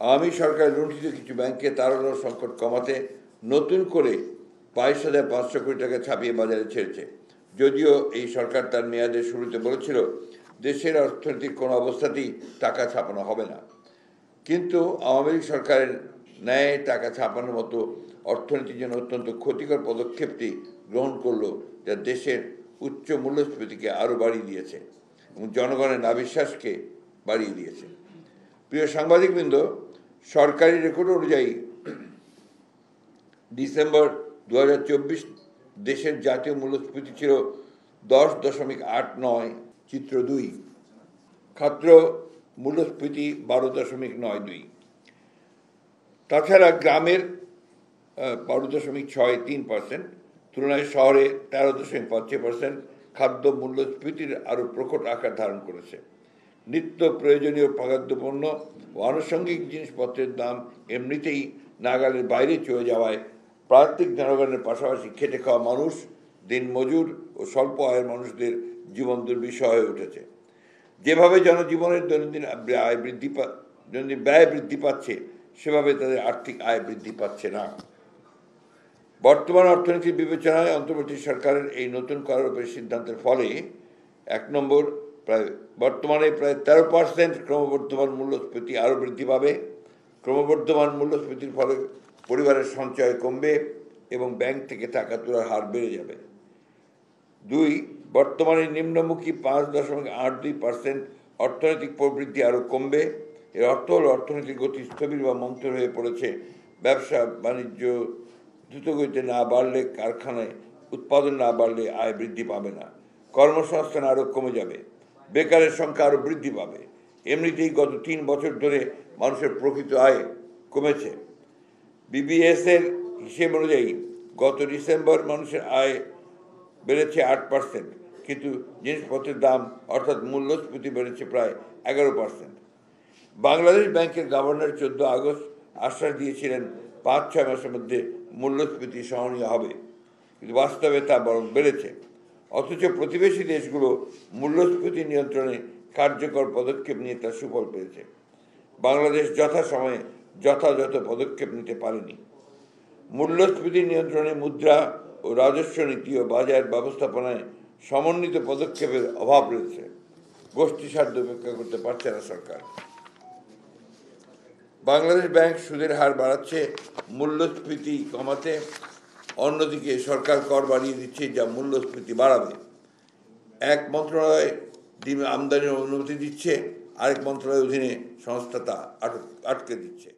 আওয়ামী সরকার লুণ্ঠিত কিছু ব্যাংকে তাড়ানো সংকট কমাতে নতুন করে 22,500 কোটি টাকা ছাপিয়ে বাজারে ছেড়েছে। যদিও এই সরকার তার মেয়াদের শুরুতে বলেছিল দেশের অর্থনৈতিক কোনো অবস্থাতেই টাকা ছাপানো হবে না, কিন্তু আওয়ামী লীগ সরকারের ন্যায় টাকা ছাপানোর মতো অর্থনীতির জন্য অত্যন্ত ক্ষতিকর পদক্ষেপটি গ্রহণ করলো, যা দেশের উচ্চ মূল্যস্ফীতিকে আরও বাড়িয়ে দিয়েছে এবং জনগণের নাবিশ্বাসকে বাড়িয়ে দিয়েছে। প্রিয় সাংবাদিকবৃন্দ, সরকারি রেকর্ড অনুযায়ী ডিসেম্বর 2024 দেশের জাতীয় মূল্যস্ফীতি ছিল 10.89, চিত্র 2। খাদ্য মূল্যস্ফীতি 12.92। তাছাড়া গ্রামের 12.63% তুলনায় শহরে 13.55% খাদ্য মূল্যস্ফীতির আরও প্রকট আকার ধারণ করেছে। নিত্য প্রয়োজনীয় খাদ্যপণ্য ও আনুষঙ্গিক জিনিসপত্রের দাম এমনিতেই নাগালের বাইরে চলে যাওয়ায় প্রান্তিক জনগণের পাশাপাশি খেটে খাওয়া মানুষ, দিনমজুর ও স্বল্প আয়ের মানুষদের জীবন দুর্বিষহ হয়ে উঠেছে। যেভাবে জনজীবনের দৈনন্দিন ব্যয় বৃদ্ধি পাচ্ছে, সেভাবে তাদের আর্থিক আয় বৃদ্ধি পাচ্ছে না। বর্তমান অর্থনীতির বিবেচনায় অন্তর্বর্তী সরকারের এই নতুন করের সিদ্ধান্তের ফলে 1 নম্বর, বর্তমানে প্রায় 13% ক্রমবর্ধমান মূল্যস্ফীতি আরও বৃদ্ধি পাবে। ক্রমবর্ধমান মূল্যস্ফীতির ফলে পরিবারের সঞ্চয় কমবে এবং ব্যাংক থেকে টাকা তোলার হার বেড়ে যাবে। 2, বর্তমানে নিম্নমুখী 5.82% অর্থনৈতিক প্রবৃদ্ধি আরও কমবে। এর অর্থ হল অর্থনৈতিক গতি স্থবির বা মন্থর হয়ে পড়েছে। ব্যবসা বাণিজ্য দ্রুতগতিতে না বাড়লে, কারখানায় উৎপাদন না বাড়লে আয় বৃদ্ধি পাবে না। কর্মসংস্থান আরও কমে যাবে, বেকারের সংখ্যা আরও বৃদ্ধি পাবে। এমনিতেই গত 3 বছর ধরে মানুষের প্রকৃত আয় কমেছে। বিবিএস-এর হিসেব অনুযায়ী গত ডিসেম্বর মানুষের আয় বেড়েছে 8%, কিন্তু জিনিসপত্রের দাম অর্থাৎ মূল্যস্ফীতি বেড়েছে প্রায় 11%। বাংলাদেশ ব্যাংকের গভর্নর 14 আগস্ট আশ্বাস দিয়েছিলেন 5-6 মাসের মধ্যে মূল্যস্ফীতি সহনীয় হবে, কিন্তু বাস্তবে তা বরং বেড়েছে। অথচ প্রতিবেশী দেশগুলো মূল্যস্ফীতি নিয়ন্ত্রণে কার্যকর পদক্ষেপ নিয়ে তার সুফল পেয়েছে। বাংলাদেশ যথাসময়ে যথাযথ পদক্ষেপ নিতে পারেনি। মূল্যস্ফীতি নিয়ন্ত্রণে মুদ্রা ও রাজস্ব নীতি ও বাজার ব্যবস্থাপনায় সমন্বিত পদক্ষেপের অভাব রয়েছে। গোষ্ঠী স্বার্থ উপেক্ষা করতে পারছে না সরকার। বাংলাদেশ ব্যাংক সুদের হার বাড়াচ্ছে মূল্যস্ফীতি কমাতে, অন্যদিকে সরকার কর বাড়িয়ে দিচ্ছে, যা মূল্যস্ফীতি বাড়াবে। এক মন্ত্রণালয় আমদানির অনুমতি দিচ্ছে, আরেক মন্ত্রণালয়ের অধীনে সংস্থা তা আটকে দিচ্ছে।